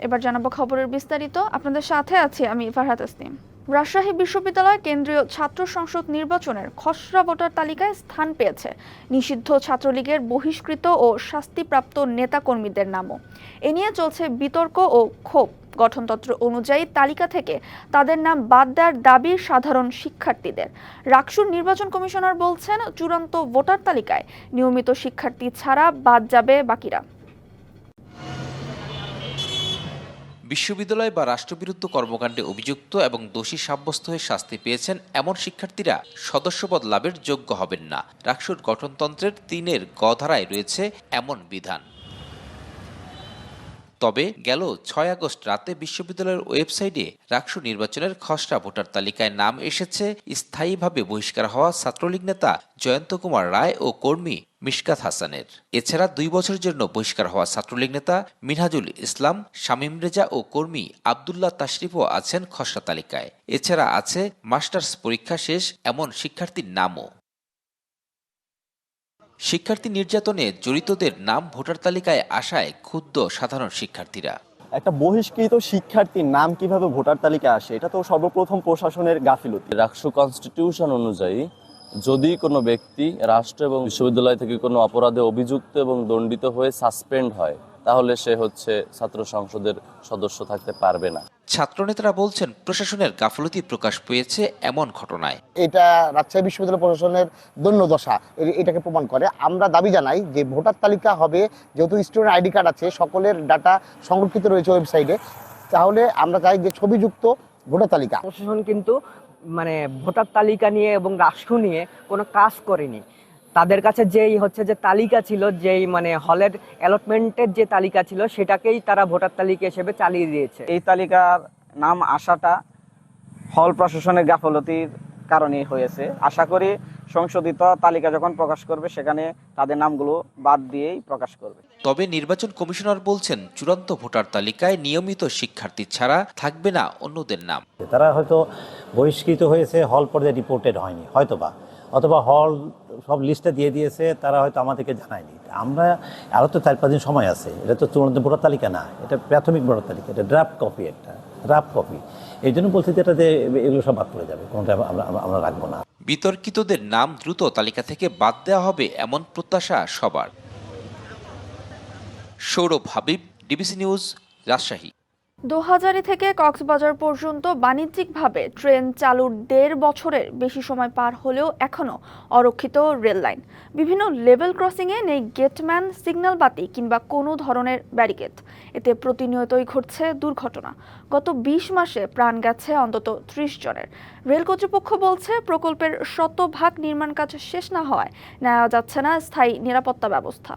এবার জানাবো খবরের বিস্তারিত। আপনাদের সাথে আছি আমি ফারহাত আসনিম। রাজশাহী বিশ্ববিদ্যালয় কেন্দ্রীয় ছাত্র সংসদ নির্বাচনের খসড়া ভোটার তালিকায় স্থান পেয়েছে নিষিদ্ধ ছাত্রলীগের বহিষ্কৃত ও শাস্তিপ্রাপ্ত নেতাকর্মীদের নামও। এ নিয়ে চলছে বিতর্ক ও ক্ষোভ। গঠনতন্ত্র অনুযায়ী তালিকা থেকে তাদের নাম বাদ দেওয়ার দাবি সাধারণ শিক্ষার্থীদের। রাকসুর নির্বাচন কমিশনার বলছেন, চূড়ান্ত ভোটার তালিকায় নিয়মিত শিক্ষার্থী ছাড়া বাদ যাবে বাকিরা। বিশ্ববিদ্যালয় বা রাষ্ট্রবিরুদ্ধ কর্মকাণ্ডে অভিযুক্ত এবং দোষী সাব্যস্ত হয়ে শাস্তি পেয়েছেন এমন শিক্ষার্থীরা সদস্যপদ লাভের যোগ্য হবেন না। রাকসুর গঠনতন্ত্রের ৩-এর গ ধারায় রয়েছে এমন বিধান। তবে গেল ৬ আগস্ট রাতে বিশ্ববিদ্যালয়ের ওয়েবসাইটে রাকসু নির্বাচনের খসড়া ভোটার তালিকায় নাম এসেছে স্থায়ীভাবে বহিষ্কার হওয়া ছাত্রলীগ নেতা জয়ন্ত কুমার রায় ও কর্মী মিশকাত হাসানের। এছাড়া ২ বছরের জন্য বহিষ্কার হওয়া ছাত্রলীগ নেতা মিনহাজুল ইসলাম, শামীম রেজা ও কর্মী আবদুল্লাহ তাশরিফও আছেন খসড়া তালিকায়। এছাড়া আছে মাস্টার্স পরীক্ষা শেষ এমন শিক্ষার্থীর নামও। শিক্ষার্থী নির্যাতনে জড়িতদের নাম ভোটার তালিকায় আসায় ক্ষুব্ধ সাধারণ শিক্ষার্থীরা। একটা বহিষ্কৃত শিক্ষার্থীর নাম কিভাবে ভোটার তালিকায় আসে, এটা তো সর্বপ্রথম প্রশাসনের গাফিলতি। রাকসু কনস্টিটিউশন অনুযায়ী যদি কোনো ব্যক্তি রাষ্ট্র এবং বিশ্ববিদ্যালয় থেকে কোনো অপরাধে অভিযুক্ত এবং দণ্ডিত হয়ে সাসপেন্ড হয়, তাহলে সে ছাত্র সংসদের সদস্য থাকতে পারবে না। ছাত্রনেতারা বলছেন, প্রশাসনের গাফলতি প্রকাশ পেয়েছে এমন ঘটনায়। এটা রাজশাহী বিশ্ববিদ্যালয় প্রশাসনের দৈন্যদশা এটাকে প্রমাণ করে। আমরা দাবি জানাই যে ভোটার তালিকা হবে, যেহেতু স্টুডেন্ট আইডি কার্ড আছে, সকলের ডাটা সংরক্ষিত রয়েছে ওয়েবসাইটে, তাহলে আমরা চাই যে ছবিযুক্ত ভোটার তালিকা। প্রশাসন কিন্তু ভোটার তালিকা নিয়ে এবং রাষ্ট্র নিয়ে কোনো কাজ করেনি। তাদের কাছে যে তালিকা ছিল, হলের অ্যালটমেন্টের যে তালিকা ছিল, সেটাকেই তারা ভোটার তালিকা হিসেবে চালিয়ে দিয়েছে। এই তালিকার নাম আসাটা হল প্রশাসনের গাফলতির কারণেই হয়েছে। আশা করি সংশোধিত তালিকা যখন প্রকাশ করবে, সেখানে তাদের নামগুলো বাদ দিয়েই প্রকাশ করবে। তবে নির্বাচন কমিশনার বলছেন, চূড়ান্ত ভোটার তালিকায় নিয়মিত শিক্ষার্থী ছাড়া থাকবে না অন্যদের নাম। তারা হয়তো বহিষ্কৃত হয়েছে, হল পর্যায়ে রিপোর্টেড হয়নি অথবা হল সব লিস্টে দিয়ে দিয়েছে, তারা হয়তো আমাদেরকে জানায়নি। আমরা আরও তো 4-5 দিন সময় আছে। এটা তো চূড়ান্ত ভোটার তালিকা না, এটা প্রাথমিক ভোটার তালিকা, এটা ড্রাফট কপি। এই জন্য বলছি যে এটাতে এগুলো সব বাদ পড়ে যাবে, কোনটা আমরা রাখবো না। বিতর্কিতদের নাম দ্রুত তালিকা থেকে বাদ দেওয়া হবে এমন প্রত্যাশা সবার। Sourav Habib, DBC news, Rajshahi. দোহাজারী থেকে কক্সবাজার পর্যন্ত বাণিজ্যিকভাবে ট্রেন চালুর 1.5 বছরের বেশি সময় পার হলেও এখনও অরক্ষিত রেল লাইন। বিভিন্ন লেভেল ক্রসিংয়ে নেই গেটম্যান, সিগন্যাল বাতি কিংবা কোনো ধরনের ব্যারিকেড। এতে প্রতিনিয়তই ঘটছে দুর্ঘটনা। গত 20 মাসে প্রাণ গেছে অন্তত 30 জনের। রেল কর্তৃপক্ষ বলছে, প্রকল্পের শতভাগ নির্মাণ কাজ শেষ না হওয়ায় নেওয়া যাচ্ছে না স্থায়ী নিরাপত্তা ব্যবস্থা।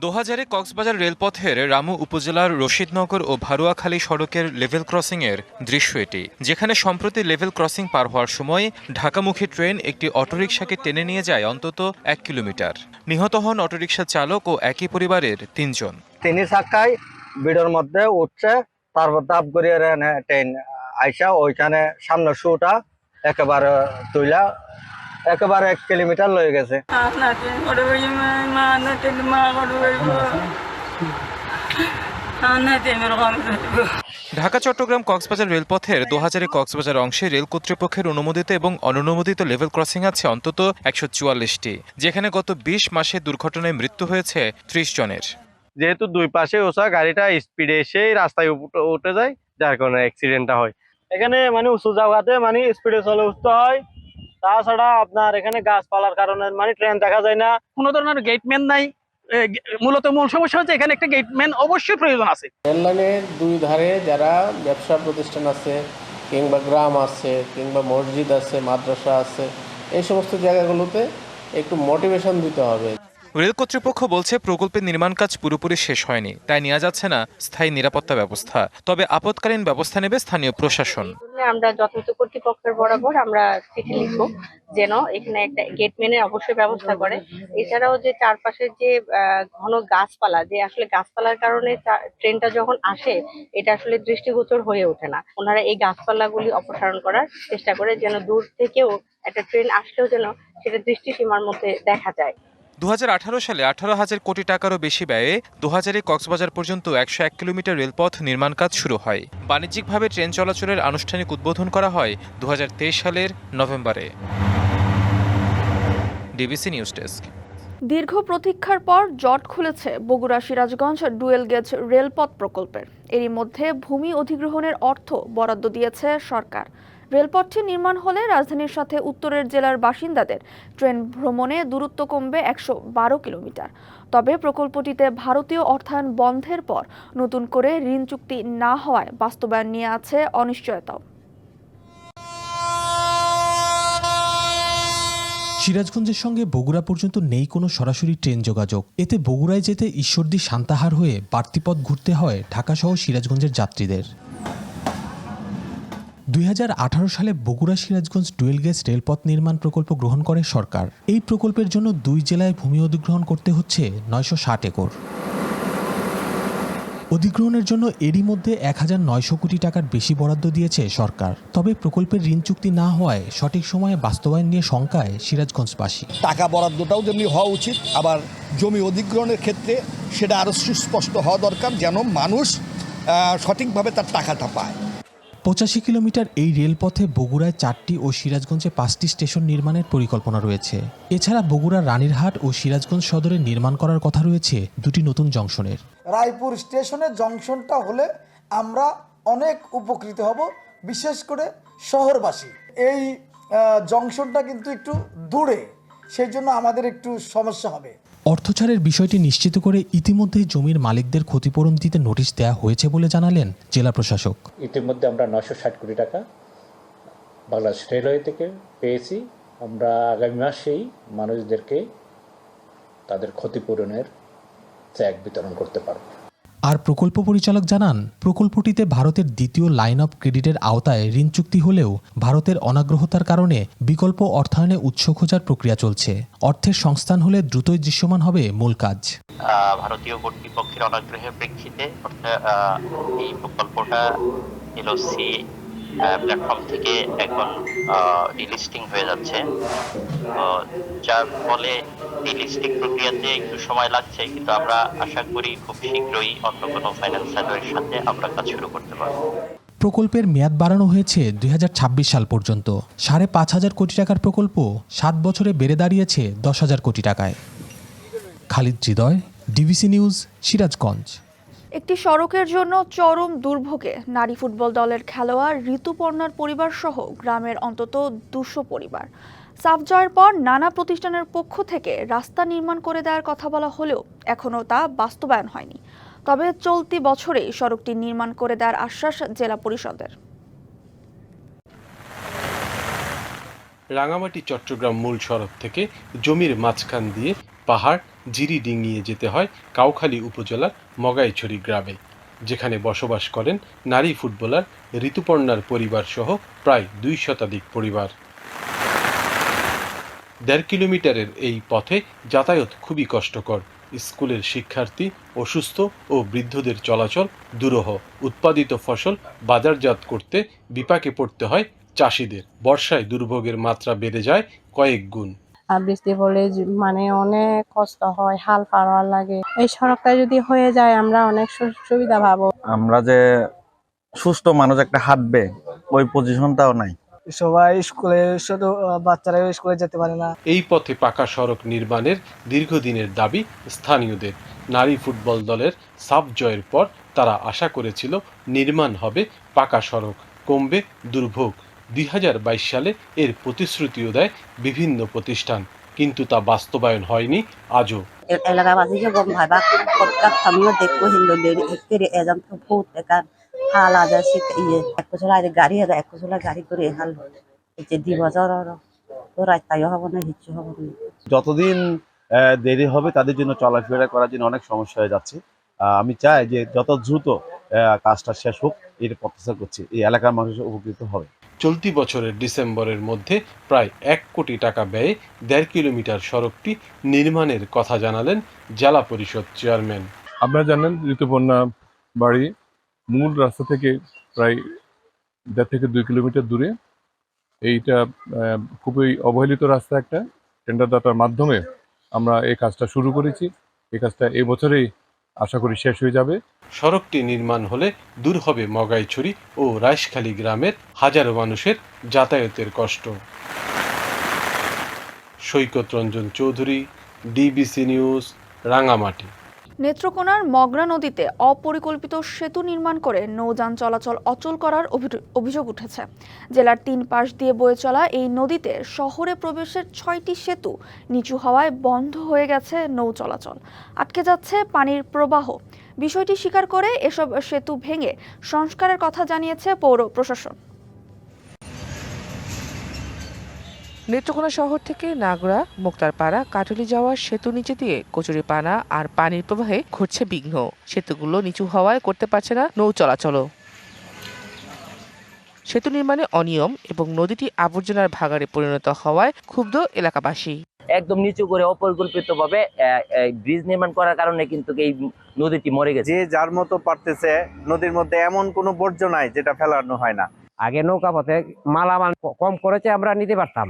দোহাজারে কক্সবাজার রেলপথের রামু উপজেলার রশিদনগর ও ভারুয়াখালী সড়কের লেভেল ক্রসিংয়ের দৃশ্য এটি, যেখানে সম্প্রতি লেভেল ক্রসিং পার হওয়ার সময় ঢাকামুখী ট্রেন একটি অটোরিকশাকে টেনে নিয়ে যায় অন্তত 1 কিলোমিটার। নিহত হন অটোরিকশা চালক ও একই পরিবারের 3 জন। 3 চাকায় ভিড়ের মধ্যে উঠছে, তারপর দাপ করিয়ে ট্রেন আইসা ওইখানে সামনে শুটা একেবারে তুইলা একেবারে 1 কিলোমিটার লয়ে গেছে। ঢাকা চট্টগ্রাম কক্সবাজার রেলপথের দোহাজারী কক্সবাজার অংশে রেল কর্তৃপক্ষের অনুমোদিত এবং অননুমোদিত লেভেল ক্রসিং আছে অন্তত 144টি, যেখানে গত 20 মাসে দুর্ঘটনায় মৃত্যু হয়েছে 30 জনের। যেহেতু দুই পাশে ওসা গাড়িটা স্পিডে এসেই রাস্তায় উঠে যায়, যার কারণে অ্যাক্সিডেন্টটা হয়। এখানে উঁচু জায়গাতে স্পিডে চলে উঠতে হয়। তাছাড়া আপনার এখানে গাছপালার কারণে ট্রেন দেখা যায় না। কোনো ধরনের গেটম্যান নাই। মূল সমস্যা হচ্ছে এখানে একটা গেটম্যান অবশ্যই প্রয়োজন আছে। রেল লাইনের 2 ধারে যারা ব্যবসা প্রতিষ্ঠান আছে, কিংবা গ্রাম আছে, কিংবা মসজিদ আছে, মাদ্রাসা আছে, এই সমস্ত জায়গাগুলোতে একটু মোটিভেশন দিতে হবে। রেল কর্তৃপক্ষ বলছে, প্রকল্পের নির্মাণ কাজ পুরোপুরি শেষ হয়নি, তাই নেওয়া যাচ্ছে না স্থায়ী নিরাপত্তা ব্যবস্থা। তবে আপৎকালীন ব্যবস্থা নেবে স্থানীয় প্রশাসন। আমরা যথাযথ কর্তৃপক্ষের বরাবর আমরা চিঠি লিখবো যেন এখানে একটা গেটম্যানের অবশ্যই ব্যবস্থা করে। এছাড়াও যে চারপাশের যে ঘন গাছপালা, যে আসলে গাছপালার কারণে ট্রেনটা যখন আসে এটা আসলে দৃষ্টিগোচর হয়ে ওঠে না, ওনারা এই গাছপালাগুলি অপসারণ করার চেষ্টা করে, যেন দূর থেকেও একটা ট্রেন আসলেও যেন সেটা দৃষ্টিসীমার মধ্যে দেখা যায়। সালে 18,000 কোটি টাকারও বেশি ব্যয়ে 2000-এ কক্সবাজার পর্যন্ত 101 কিলোমিটার রেলপথ নির্মাণ কাজ শুরু হয়। বাণিজ্যিকভাবে ট্রেন চলাচলের আনুষ্ঠানিক উদ্বোধন করা হয় 2023 সালের নভেম্বরে। DBC news desk. দীর্ঘ প্রতীক্ষার পর জট খুলেছে বগুড়া সিরাজগঞ্জ ডুয়েল গেজ রেলপথ প্রকল্পের। এরই মধ্যে ভূমি অধিগ্রহণের অর্থ বরাদ্দ দিয়েছে সরকার। রেলপথটি নির্মাণ হলে রাজধানীর সাথে উত্তরের জেলার বাসিন্দাদের ট্রেন ভ্রমণে দূরত্ব কমবে 112 কিলোমিটার। তবে প্রকল্পটিতে ভারতীয় অর্থায়ন বন্ধের পর নতুন করে ঋণ চুক্তি না হওয়ায় বাস্তবায়ন নিয়ে আছে অনিশ্চয়তাও। সিরাজগঞ্জের সঙ্গে বগুড়া পর্যন্ত নেই কোনো সরাসরি ট্রেন যোগাযোগ। এতে বগুড়ায় যেতে ঈশ্বরদী সান্তাহার হয়ে বাড়তি পথ ঘুরতে হয় ঢাকাসহ সিরাজগঞ্জের যাত্রীদের। 2018 সালে বগুড়া সিরাজগঞ্জ ডুয়েল গেজ রেলপথ নির্মাণ প্রকল্প গ্রহণ করে সরকার। এই প্রকল্পের জন্য 2 জেলায় ভূমি অধিগ্রহণ করতে হচ্ছে 960 একর। অধিগ্রহণের জন্য এরই মধ্যে 1900 কোটি টাকার বেশি বরাদ্দ দিয়েছে সরকার। তবে প্রকল্পের ঋণ চুক্তি না হওয়ায় সঠিক সময়ে বাস্তবায়ন নিয়ে শঙ্কায় সিরাজগঞ্জবাসী। টাকা বরাদ্দটাও যেমনি হওয়া উচিত, আবার জমি অধিগ্রহণের ক্ষেত্রে সেটা আরও সুস্পষ্ট হওয়া দরকার, যেন মানুষ সঠিকভাবে তার টাকাটা পায়। 85 কিলোমিটার এই রেলপথে বগুড়ায় 4টি ও সিরাজগঞ্জে 5টি স্টেশন নির্মাণের পরিকল্পনা রয়েছে। এছাড়া বগুড়ার রানীরহাট ও সিরাজগঞ্জ সদরে নির্মাণ করার কথা রয়েছে 2টি নতুন জংশনের। রায়পুর স্টেশনের জংশনটা হলে আমরা অনেক উপকৃত হব, বিশেষ করে শহরবাসী। এই জংশনটা কিন্তু একটু দূরে, সেই জন্য আমাদের একটু সমস্যা হবে। অর্থছাড়ের বিষয়টি নিশ্চিত করে ইতিমধ্যেই জমির মালিকদের ক্ষতিপূরণ দিতে নোটিশ দেওয়া হয়েছে বলে জানালেন জেলা প্রশাসক। ইতিমধ্যে আমরা 960 কোটি টাকা বাংলাদেশ রেলওয়ে থেকে পেয়েছি। আমরা আগামী মাসেই মানুষদেরকে তাদের ক্ষতিপূরণের চেক বিতরণ করতে পারব। আর প্রকল্প পরিচালক জানান, প্রকল্পটিতে ভারতের দ্বিতীয় লাইন অফ ক্রেডিটের আওতায় ঋণ চুক্তি হলেও ভারতের অনাগ্রহতার কারণে বিকল্প অর্থায়নে উৎস খোঁজার প্রক্রিয়া চলছে। অর্থের সংস্থান হলে দ্রুতই দৃশ্যমান হবে মূল কাজ। ভারতীয় কর্তৃপক্ষের অনাগ্রহের প্রেক্ষিতে এই প্রকল্পটা এলওসি প্ল্যাটফর্ম থেকে এখন ডিলিস্টিং হয়ে যাচ্ছে, যার ফলে ডিলিস্টিং প্রক্রিয়াতে একটু সময় লাগছে, কিন্তু আমরা আশা করি খুব শীঘ্রই অন্য কোনো ফাইন্যান্সারের সাথে আমরা কাজ শুরু করতে পারব। প্রকল্পের মেয়াদ বাড়ানো হয়েছে 2026 সাল পর্যন্ত। 5,500 কোটি টাকার প্রকল্প 7 বছরে বেড়ে দাঁড়িয়েছে 10,000 কোটি টাকায়। খালিদ হৃদয়, ডিবিসি নিউজ, সিরাজগঞ্জ। একটি সড়কের জন্য চরম দুর্ভোগে নারী ফুটবল দলের খেলোয়াড় ঋতুপর্ণার পরিবার সহ গ্রামের অন্তত 200 পরিবার। সাফ জয়ের পর নানা প্রতিষ্ঠানের পক্ষ থেকে রাস্তা নির্মাণ করে দেওয়ার কথা বলা হলেও এখনও তা বাস্তবায়ন হয়নি। তবে চলতি বছরেই সড়কটি নির্মাণ করে দেওয়ার আশ্বাস জেলা পরিষদের। রাঙামাটি চট্টগ্রাম মূল সড়ক থেকে জমির মাঝখান দিয়ে পাহাড় জিরি ডিঙিয়ে যেতে হয় কাউখালী উপজেলার মগাইছড়ি গ্রামে, যেখানে বসবাস করেন নারী ফুটবলার ঋতুপর্ণার পরিবার সহ প্রায় 2 শতাধিক পরিবার। 1.5 কিলোমিটারের এই পথে যাতায়াত খুবই কষ্টকর। স্কুলের শিক্ষার্থী, অসুস্থ ও বৃদ্ধদের চলাচল দুরূহ। উৎপাদিত ফসল বাজারজাত করতে বিপাকে পড়তে হয় চাষিদের। বর্ষায় দুর্ভোগের মাত্রা বেড়ে যায় কয়েক গুণ। বৃষ্টি পড়লে মানে অনেক কষ্ট হয়, হাল পাওয়া লাগে। এই সড়কটা যদি হয়ে যায় আমরা অনেক সুবিধা পাবো। আমরা যে সুস্থ মানুষ একটা হাঁটবে ওই পজিশনটাও নাই। সবাই স্কুলে, শুধু বাচ্চারা স্কুলে যেতে পারে না। এই পথে পাকা সড়ক নির্মাণের দীর্ঘদিনের দাবি স্থানীয়দের। নারী ফুটবল দলের সাফ জয়ের পর তারা আশা করেছিল নির্মাণ হবে পাকা সড়ক, কমবে দুর্ভোগ। 2022 সালে এর প্রতিশ্রুতিও দেয় বিভিন্ন প্রতিষ্ঠান, কিন্তু তা বাস্তবায়ন হয়নি আজও। এলাকাবাসীকে গম ভাইবা কতকাত আমিও দেখবো হিন্দুদের একেরে এজন তো ভূত একার হাল আজ ইয়ে এক বছর আগে গাড়ি আছে, এক বছর গাড়ি করে হাল এই যে 2 বছর তো রাস্তায় হবে না, হিচ্ছু হবে না। যতদিন দেরি হবে তাদের জন্য চলাফেরা করার জন্য অনেক সমস্যা হয়ে যাচ্ছে। আমি চাই যে যত দ্রুত কাজটা শেষ হোক, এর প্রত্যাশা করছি। এই এলাকার মানুষ উপকৃত হবে। চলতি বছরের ডিসেম্বরের মধ্যে প্রায় 1 কোটি টাকা ব্যয়ে 1.5 কিলোমিটার সড়কটি নির্মাণের কথা জানালেন জেলা পরিষদ চেয়ারম্যান। আপনারা জানেন ঋতুপর্ণা বাড়ি মূল রাস্তা থেকে প্রায় 1.5 থেকে 2 কিলোমিটার দূরে। এইটা খুবই অবহেলিত রাস্তা, একটা টেন্ডারদাতার মাধ্যমে আমরা এই কাজটা শুরু করেছি। এই কাজটা এবছরেই আশা করি শেষ হয়ে যাবে। সড়কটি নির্মাণ হলে দূর হবে মগাইছড়ি ও রাইশখালী গ্রামের হাজারো মানুষের যাতায়াতের কষ্ট। সৈকত রঞ্জন চৌধুরী, ডিবিসি নিউজ, রাঙামাটি। নেত্রকোনার মগরা নদীতে অপরিকল্পিত সেতু নির্মাণ করে নৌযান চলাচল অচল করার অভিযোগ উঠেছে। জেলার 3 পাশ দিয়ে বয়ে চলা এই নদীতে শহরে প্রবেশের 6টি সেতু নিচু হওয়ায় বন্ধ হয়ে গেছে নৌ চলাচল, আটকে যাচ্ছে পানির প্রবাহ। বিষয়টি স্বীকার করে এসব সেতু ভেঙে সংস্কারের কথা জানিয়েছে পৌর প্রশাসন। নেত্রকোনা শহর থেকে নাগড়া, মোক্তারপাড়া, কাটুলি যাওয়ার সেতু নিচে দিয়ে কচুরিপানা আর পানির প্রবাহে ঘটছে বিঘ্ন। সেতুগুলো নিচু হওয়ায় করতে পারছে না নৌ চলাচলও। সেতু নির্মাণে অনিয়ম এবং নদীটি আবর্জনার ভাগাড়ে পরিণত হওয়ায় ক্ষুব্ধ এলাকাবাসী। একদম নিচু করে অপরিকল্পিতভাবে ব্রিজ নির্মাণ করার কারণে কিন্তু এই নদীটি মরে গেছে। যে যার মতো পারতেছে, নদীর মধ্যে এমন কোনো বর্জ্য নাই যেটা ফেলানো হয় না। আগে নৌকা পথে মালামাল কম করেছে, আমরা নিতে পারতাম,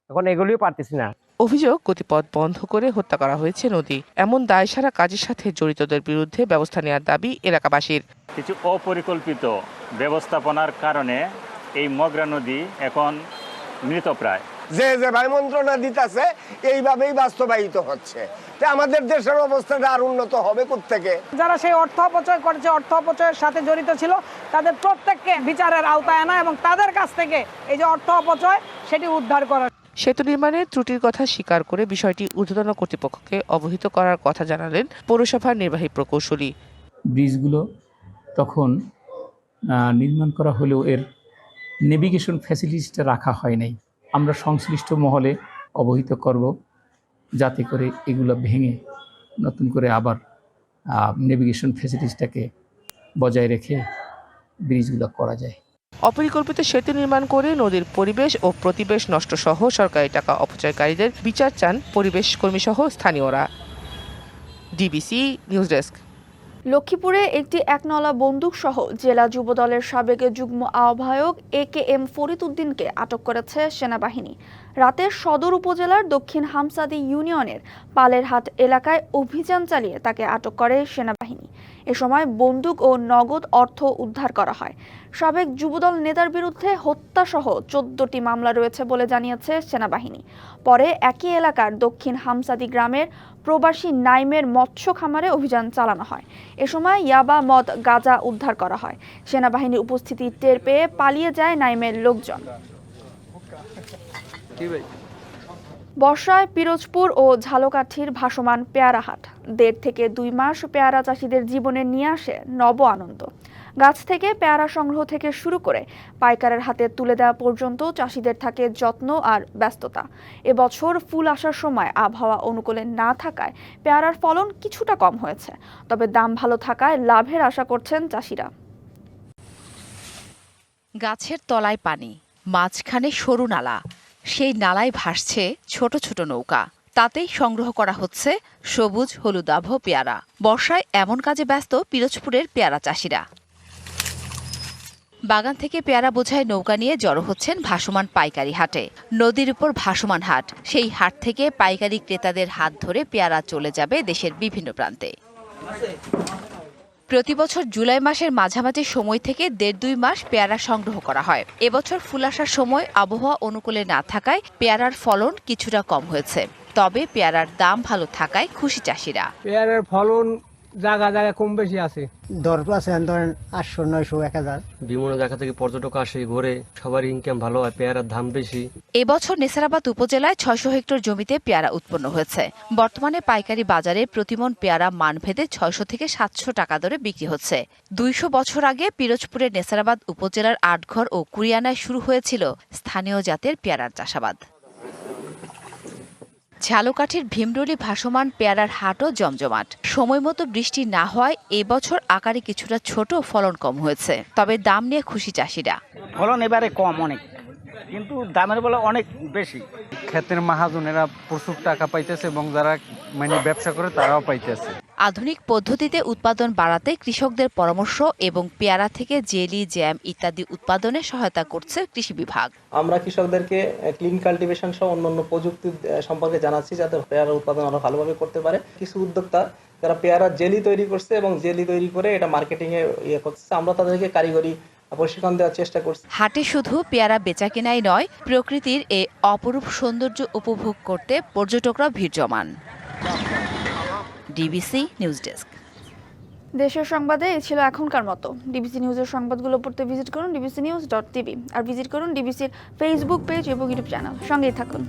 এখন এগুলিও পারতেছি না। অভিযোগ, গতিপথ বন্ধ করে হত্যা করা হয়েছে নদী। এমন দায়সারা কাজের সাথে জড়িতদের বিরুদ্ধে ব্যবস্থা নেওয়ার দাবি এলাকাবাসীর। কিছু অপরিকল্পিত ব্যবস্থাপনার কারণে এই মগরা নদী এখন মৃতপ্রায়। যে বায়ুমন্ত্রণা দিতেছে এইভাবেই বাস্তবায়িত হচ্ছে। আমাদের দেশের অবস্থাটা আর উন্নত হবে কোত্থেকে? যারা সেই অর্থ অপচয় করেছে, অর্থ অপচয়ের সাথে জড়িত ছিল, তাদের প্রত্যেককে বিচারের আওতায় আনা এবং তাদের কাছ থেকে এই যে অর্থ অপচয় সেটি উদ্ধার করা। সেতু নির্মাণের ত্রুটির কথা স্বীকার করে বিষয়টি ঊর্ধ্বতন কর্তৃপক্ষকে অবহিত করার কথা জানালেন পৌরসভার নির্বাহী প্রকৌশলী। ব্রিজগুলো তখন নির্মাণ করা হলেও এর নেভিগেশন ফ্যাসিলিটিসটা রাখা হয় নাই। আমরা সংশ্লিষ্ট মহলে অবহিত করব যাতে করে এগুলো ভেঙে নতুন করে আবার নেভিগেশন ফ্যাসিলিটিসটাকে বজায় রেখে ব্রিজগুলো করা যায়। অপরিকল্পিত সেতু নির্মাণ করে নদীর পরিবেশ ও প্রতিবেশ নষ্ট সহ সরকারি টাকা অপচয়কারীদের বিচার চান পরিবেশ কর্মী সহ স্থানীয়রা। DBC news desk. লক্ষ্মীপুরে একটি একনলা বন্দুক সহ জেলা যুবদলের সাবেক যুগ্ম আহ্বায়ক AKM ফরিদ উদ্দিনকে আটক করেছে সেনাবাহিনী। রাতে সদর উপজেলার দক্ষিণ হামসাদি ইউনিয়নের পালেরহাট এলাকায় অভিযান চালিয়ে তাকে আটক করে সেনাবাহিনী। এ সময় বন্দুক ও নগদ অর্থ উদ্ধার করা হয়। সাবেক যুবদল নেতার বিরুদ্ধে হত্যাসহ 14টি মামলা রয়েছে বলে জানিয়েছে সেনাবাহিনী। পরে একই এলাকার দক্ষিণ হামসাদি গ্রামের প্রবাসী নাইমের মৎস্য খামারে অভিযান চালানো হয়। এ সময় ইয়াবা, মদ, গাঁজা উদ্ধার করা হয়। সেনাবাহিনীর উপস্থিতি টের পেয়ে পালিয়ে যায় নাইমের লোকজন। বর্ষায় পিরোজপুর ও ঝালকাঠির ভাসমান পেয়ারা হাট 1.5 থেকে 2 মাস পেয়ারা চাষিদের জীবনে নিয়ে আসে নব আনন্দ। গাছ থেকে পেয়ারা সংগ্রহ থেকে শুরু করে পাইকারের হাতে তুলে দেওয়া পর্যন্ত চাষিদের থাকে যত্ন আর ব্যস্ততা। এবছর ফুল আসার সময় আবহাওয়া অনুকূলে না থাকায় পেয়ারার ফলন কিছুটা কম হয়েছে, তবে দাম ভালো থাকায় লাভের আশা করছেন চাষিরা। গাছের তলায় পানি, মাঝখানে সরু নালা, সেই নালায় ভাসছে ছোট ছোট নৌকা, তাতেই সংগ্রহ করা হচ্ছে সবুজ হলুদাভ পেয়ারা। বর্ষায় এমন কাজে ব্যস্ত পিরোজপুরের পেয়ারা চাষিরা। বাগান থেকে পেয়ারা বোঝায় নৌকা নিয়ে জড়ো হচ্ছেন ভাসমান পাইকারি হাটে। নদীর উপর ভাসমান হাট, সেই হাট থেকে পাইকারি ক্রেতাদের হাত ধরে পেয়ারা চলে যাবে দেশের বিভিন্ন প্রান্তে। প্রতি বছর জুলাই মাসের মাঝামাঝি সময় থেকে 1.5-2 মাস পেয়ারা সংগ্রহ করা হয়। এবছর ফুল আসার সময় আবহাওয়া অনুকূলে না থাকায় পেয়ারার ফলন কিছুটা কম হয়েছে, তবে পেয়ারার দাম ভালো থাকায় খুশি চাষিরা। পেয়ারার ফলন জায়গা জায়গা কম বেশি আছে, দর আছে ধরেন 800, 900, 1000। বিভিন্ন জায়গা থেকে পর্যটক আসে, ঘুরে, সবার ইনকাম ভালো হয়, পেয়ারার দাম বেশি। এবছর নেসারাবাদ উপজেলায় 600 হেক্টর জমিতে পেয়ারা উৎপন্ন হয়েছে। বর্তমানে পাইকারি বাজারে প্রতিমন পেয়ারা মানভেদে 600 থেকে 700 টাকা দরে বিক্রি হচ্ছে। 200 বছর আগে পিরোজপুরের নেসারাবাদ উপজেলার আটঘর ও কুরিয়ানায় শুরু হয়েছিল স্থানীয় জাতের পেয়ারার চাষাবাদ। ঝালকাঠির ভীমরুলি ভাসমান পেয়ারার হাটও জমজমাট। সময়মতো বৃষ্টি না হওয়ায় এবছর আকারে কিছুটা ছোট, ফলন কম হয়েছে, তবে দাম নিয়ে খুশি চাষিরা। ফলন এবারে কম অনেক, কিন্তু দামের বলে অনেক বেশি। ক্ষেতের মাহাজনেরা প্রচুর টাকা পাইতেছে এবং যারা ব্যবসা করে তারাও পাইতেছে। আধুনিক পদ্ধতিতে উৎপাদন বাড়াতে কৃষকদের পরামর্শ এবং পেয়ারা থেকে জেলি, জ্যাম ইত্যাদি উৎপাদনে সহায়তা করছে কৃষি বিভাগ। আমরা কৃষকদেরকে ক্লিন কাল্টিভেশন সহ অন্যান্য প্রযুক্তি সম্পর্কে জানাচ্ছি যাতে পেয়ারা উৎপাদন আরো ভালোভাবে করতে পারে। কিছু উদ্যোক্তা যারা পেয়ারা জেলি তৈরি করছে এবং জেলি তৈরি করে এটা মার্কেটিং এ করছে, আমরা তাদেরকে কারিগরি প্রশিক্ষণ দেওয়ার চেষ্টা করছি। হাটে শুধু পেয়ারা বেচাকেনাই নয়, প্রকৃতির এই অপরূপ সৌন্দর্য উপভোগ করতে পর্যটকরা ভিড় জমান। DBC news desk. দেশের সংবাদে এই ছিল এখনকার মতো। ডিবিসি নিউজের সংবাদগুলো পড়তে ভিজিট করুন dbcnews.tv আর ভিজিট করুন ডিবিসির ফেসবুক পেজ এবং ইউটিউব চ্যানেল। সঙ্গেই থাকুন।